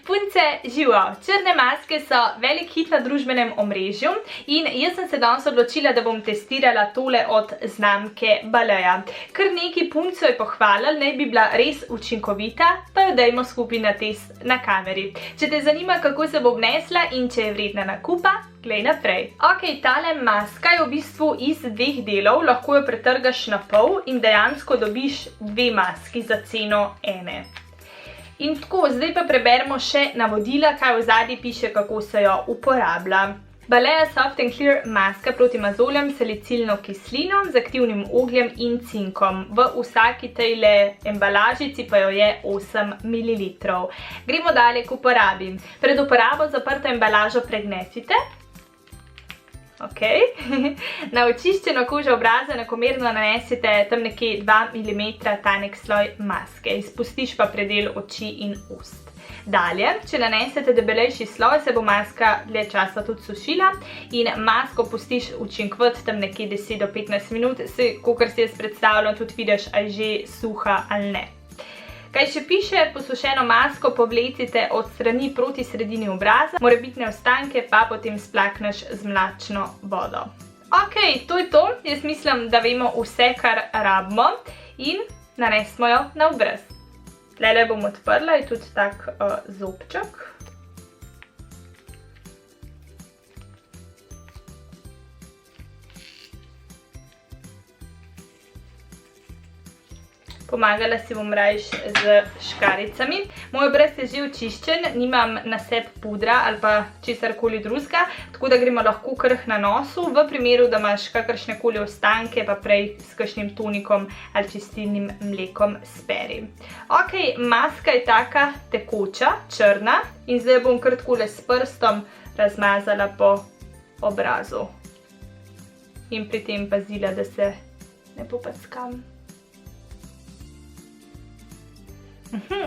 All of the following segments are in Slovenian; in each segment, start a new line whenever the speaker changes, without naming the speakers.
Punce, živo! Črne maske so velik hit na družbenem omrežju in jaz sem se danes odločila, da bom testirala tole od znamke Balea. Kar nekaj puncev je pohvalilo, naj bi bila res učinkovita, pa jo dajmo skupaj na test na kameri. Če te zanima, kako se bo obnesla in če je vredna nakupa, glej naprej. Ok, tale maska je v bistvu iz dveh delov, lahko jo pretrgaš na pol in dejansko dobiš dve maski za ceno ene. In tako, zdaj pa preberemo še navodila, kaj v zadnji piše, kako se jo uporablja. Balea Soft and Clear maska proti mozoljem s salicilno kislino, z aktivnim ogljem in cinkom. V vsaki tejle embalažici pa jo je 8 ml. Gremo dalje k uporabi. Pred uporabo zaprto embalažo pregnesite. Ok. Na očiščeno kožo obraza enakomerno nanesite tam nekje 2 mm tanek sloj maske. Izpustiš pa predel oči in ust. Dalje, če nanesete debelejši sloj, se bo maska dlje časa tudi sušila in masko pustiš učinkovati tam nekje 10 do 15 minut, kakor si jaz predstavljam, tudi vidiš, ali je že suha ali ne. Kaj še piše, posušeno masko povlecite od strani proti sredini obraza, morebitne ostanke pa potem splakneš z mlačno vodo. Ok, to je to. Jaz mislim, da vemo vse, kar rabimo in nanesmo jo na obraz. Tlele bom odprla, je tudi tak zobček. Pomagala si bom rajš z škaricami. Moj obraz je že očiščen, nimam na sebi pudra ali pa česarkoli drugega, tako da gremo lahko kar na nosu, v primeru, da imaš kakršnekoli ostanke, pa prej s kakšnim tonikom ali čistilnim mlekom speri. Ok, maska je taka tekoča, črna in zdaj bom kar takole s prstom razmazala po obrazu. In pri tem pazila, da se ne popackam.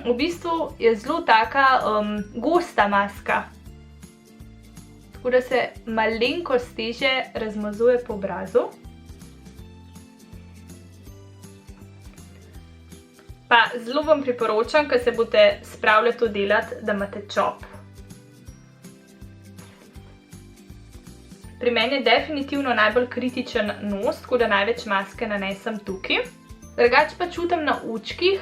V bistvu je zelo taka gosta maska, tako da se malenkost težje razmazuje po obrazu. Pa zelo vam priporočam, ko se boste spravili to delati, da imate čop. Pri meni je definitivno najbolj kritičen nos, tako da največ maske nanesem tukaj. Drugače pa čutim na očkih,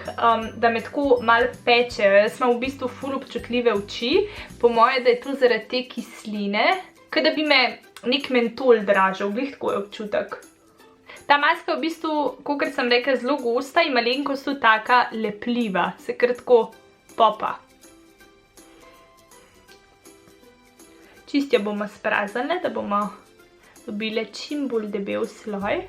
da me tako malo pečejo. Jaz imam v bistvu ful občutljive oči, po moje, da je to zaradi te kisline, kot da bi me nek mentol dražil, glih tako je občutek. Ta maska je v bistvu, kakor sem rekla, zelo gosta in malenkost tudi taka lepljiva, se kar tako popa. Čist jo bomo spraznili, da bomo dobili čim bolj debel sloj.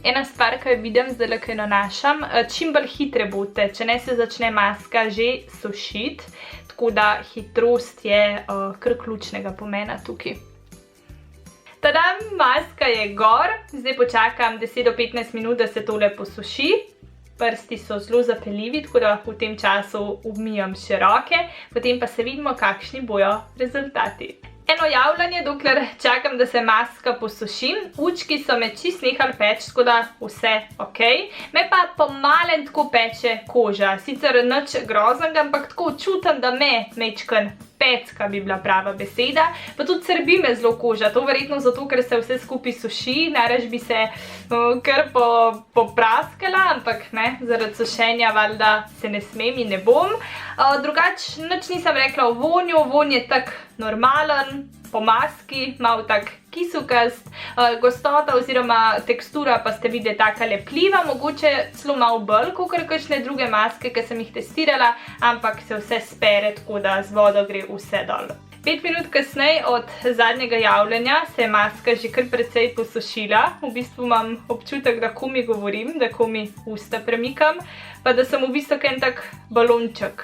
Ena stvar, ki jo vidim zdaj, ko jo nanašam, čim bolj hitre bote, če ne se začne maska že sušiti, tako da hitrost je kar ključnega pomena tukaj. Tadam, maska je gor, zdaj počakam 10 do 15 minut, da se tole posuši. Prsti so zelo zapeljivi, tako da v tem času umijam še roke, potem pa se vidimo, kakšni bojo rezultati. Eno javljanje, dokler čakam, da se maska posuši. Učki so me čist nehali peči, tako da vse ok. Me pa pomalen tako peče koža. Sicer nič groznega, ampak tako čutim, da me mečken pecka bi bila prava beseda. Pa tudi srbi me zelo koža. To verjetno zato, ker se vse skupaj suši. Najraž bi se kar popraskala, ampak ne, zaradi sušenja valjda se ne smem in ne bom. Drugač, nič nisem rekla o vonju. Vonj je tak normalen, po maski, malo tak kisukast, gostota oziroma tekstura pa ste videli taka lepljiva, mogoče celo malo bolj, kakor kakšne druge maske, ki sem jih testirala, ampak se vse spere, tako da z vodo gre vse dol. 5 minut kasneje od zadnjega javljanja se je maska že kar precej posušila. V bistvu imam občutek, da komi govorim, da komi usta premikam, pa da sem v bistvu en tak balonček.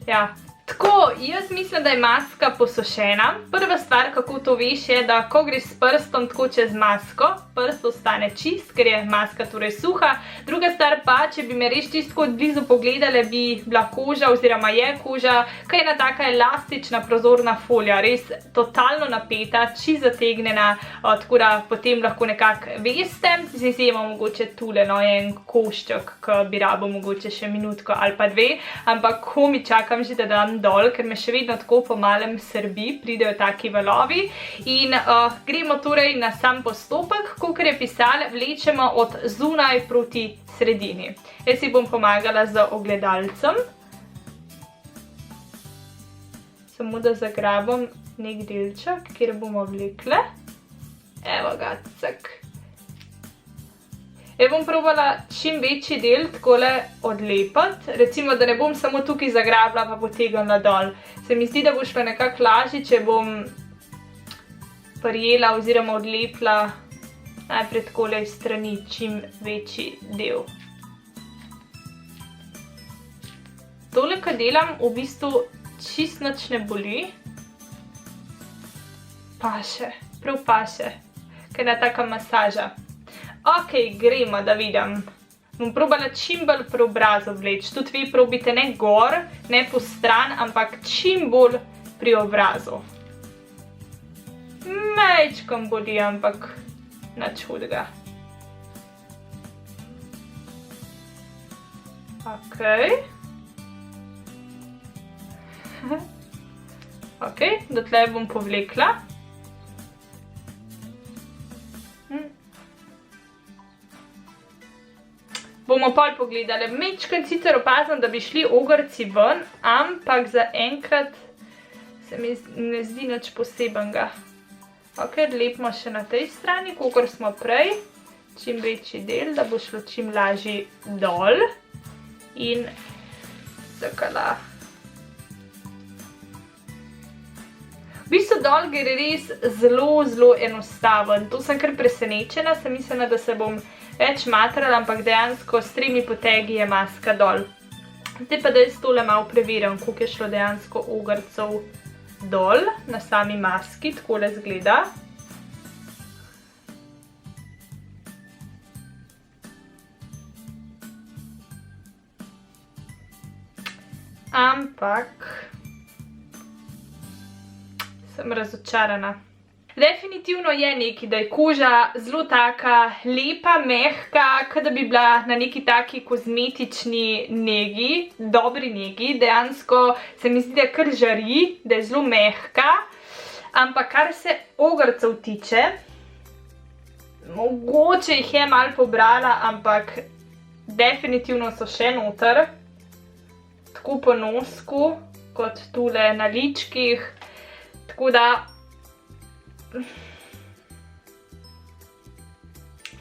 Ja, Tako, jaz mislim, da je maska posušena. Prva stvar, kako to veš, je, da ko greš s prstom tako čez masko, prst ostane čist, ker je maska torej suha. Druga stvar pa, če bi me res čisto od blizu pogledali, bi bila koža oziroma je koža, kaj je ena taka elastična prozorna folija, res totalno napeta, čisto zategnjena, tako da potem lahko nekako veste. Zdaj imamo mogoče tule, no, je en košček, ki bi rabo mogoče še minutko ali pa dve, ampak ko mi čakam že, da dam dol, ker me še vedno tako po malem srbi, pridejo taki valovi. In gremo torej na sam postopek, kakor je pisalo, vlečemo od zunaj proti sredini. Jaz si bom pomagala z ogledalcem. Samo da zagrabam nek delček, kjer bomo vlekle. Evo ga, cak. Jaz bom probala čim večji del takole odlepati, recimo, da ne bom samo tukaj zagrabila pa potegnila dol. Se mi zdi, da bo šlo nekako lažje, če bom prijela oziroma odlepila najprej takole iz strani čim večji del. Tole, kar delam, v bistvu čist nič ne boli. Paše, prav paše, ker je taka masaža. Ok, gremo, da vidim. Bom probala čim bolj pri obrazu vleči. Tudi vi probite ne gor, ne po stran, ampak čim bolj pri obrazu. Majčkom boli, ampak nič hudega. Ok. Ok, dotlej bom povlekla. Bomo pol pogledali. Majčkeno sicer opazim, da bi šli ogrci ven, ampak zaenkrat se mi ne zdi nič posebenega. Ok, lepimo še na tej strani, kakor smo prej. Čim večji del, da bo šlo čim lažje dol. In zakala. V bistvu dol gre res zelo, zelo enostaven. To sem kar presenečena, sem mislila, da se bom več matrala, ampak dejansko s 3 potegi je maska dol. Zdaj pa da jaz tole malo preverjam, koliko je šlo dejansko ogrcev dol na sami maski, takole zgleda. Ampak sem razočarana. Definitivno je nekaj, da je koža zelo taka lepa, mehka, kot da bi bila na neki taki kozmetični negi, dobri negi. Dejansko se mi zdi, da kar žari, da je zelo mehka. Ampak kar se ogrcev tiče, mogoče jih je malo pobrala, ampak definitivno so še noter. Tako po nosku, kot tule na ličkih. Tako da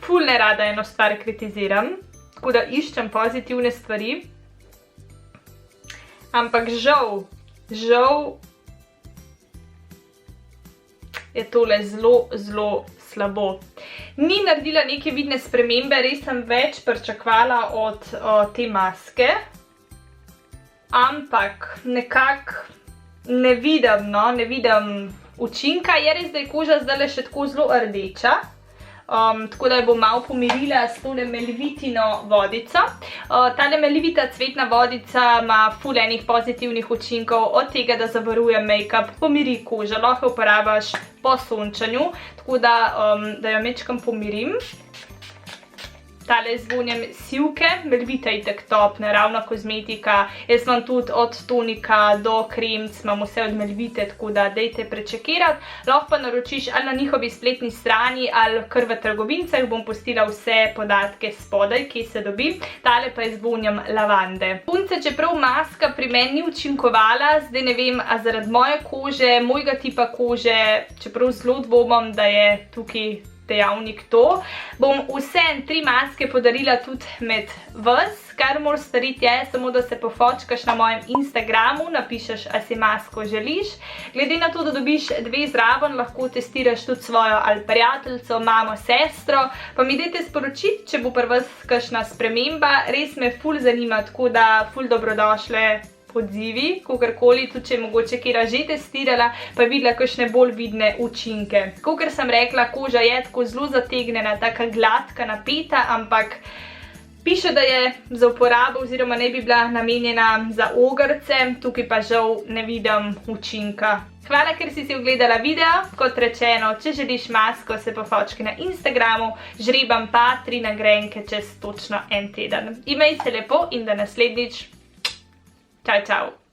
ful nerada eno stvar kritiziram, tako da iščem pozitivne stvari, ampak žal je tole zelo, zelo slabo. Ni naredila neke vidne spremembe, res sem več pričakovala od te maske, ampak nekako ne vidim učinka. Je res, da je koža zdaj še tako zelo rdeča, tako da jo bom malo pomirila s tole melivitino vodico. Tale melivita cvetna vodica ima ful enih pozitivnih učinkov, od tega, da zavaruje make-up, pomiri kožo, lahko uporabiš po sončanju, tako da jo majčkeno pomirim. Tale z vonjem sivke, melivita je itak top, naravna kozmetika. Jaz imam tudi od tonika do kremc, imam vse od melivite, tako da dejte prečekirati. Lahko pa naročiš ali na njihovi spletni strani ali kar v trgovincah, bom pustila vse podatke spodaj, ki se dobi. Tale pa je z vonjem lavande. Punce, čeprav maska pri meni ni učinkovala, zdaj ne vem, a zaradi moje kože, mojega tipa kože, čeprav zelo dvomim, da je tukaj dejavnik to, bom vseeno 3 maske podarila tudi med vas. Kar moraš storiti je samo, da se pofočkaš na mojem Instagramu, napišeš, a si masko želiš. Glede na to, da dobiš 2 zraven, lahko testiraš tudi svojo ali prijateljico, mamo, sestro, pa mi dajte sporočiti, če bo pri vas kakšna sprememba. Res me ful zanima, tako da ful dobrodošle odzivi, kakorkoli, tudi če je mogoče kera že testirala, pa je videla kakšne bolj vidne učinke. Kakor sem rekla, koža je tako zelo zategnjena, taka gladka, napeta, ampak piše, da je za uporabo oziroma ne bi bila namenjena za ogrce, tukaj pa žal ne vidim učinka. Hvala, ker si ogledala video. Kot rečeno, če želiš masko, se pofočki na Instagramu, žrebam pa 3 nagrajenke čez točno en teden. Imej se lepo in do naslednjič. Čau, čau.